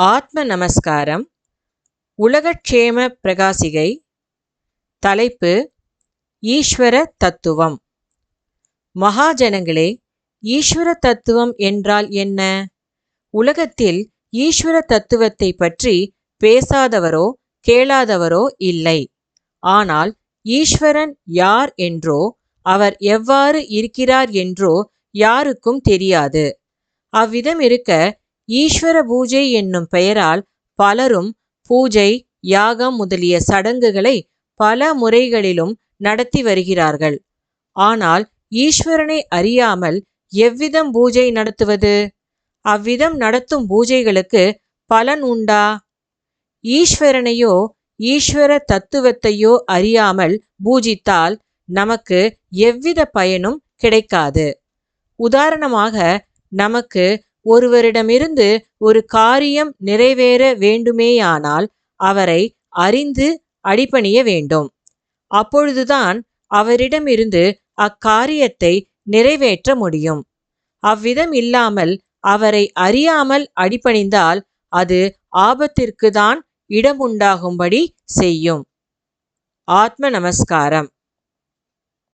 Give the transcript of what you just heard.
ஆத்ம நமஸ்காரம். உலகக்ஷேம பிரகாசிகை. தலைப்பு ஈஸ்வர தத்துவம். மகாஜனங்களே, ஈஸ்வர தத்துவம் என்றால் என்ன? உலகத்தில் ஈஸ்வர தத்துவத்தை பற்றி பேசாதவரோ கேளாதவரோ இல்லை. ஆனால் ஈஸ்வரன் யார் என்றோ அவர் எவ்வாறு இருக்கிறார் என்றோ யாருக்கும் தெரியாது. அவ்விதம் இருக்க ஈஸ்வர பூஜை என்னும் பெயரால் பலரும் பூஜை, யாகம் முதலிய சடங்குகளை பல முறைகளிலும் நடத்தி வருகிறார்கள். ஆனால் ஈஸ்வரனை அறியாமல் எவ்விதம் பூஜை நடத்துவது? அவ்விதம் நடத்தும் பூஜைகளுக்கு பலன் உண்டா? ஈஸ்வரனையோ ஈஸ்வர தத்துவத்தையோ அறியாமல் பூஜித்தால் நமக்கு எவ்வித பயனும் கிடைக்காது. உதாரணமாக, நமக்கு ஒருவரிடமிருந்து ஒரு காரியம் நிறைவேற வேண்டுமேயானால் அவரை அறிந்து அடிபணிய வேண்டும். அப்பொழுதுதான் அவரிடமிருந்து அக்காரியத்தை நிறைவேற்ற முடியும். அவ்விதம் இல்லாமல் அவரை அறியாமல் அடிபணிந்தால் அது ஆபத்திற்கு தான் இடமுண்டாகும்படி செய்யும். ஆத்ம நமஸ்காரம்.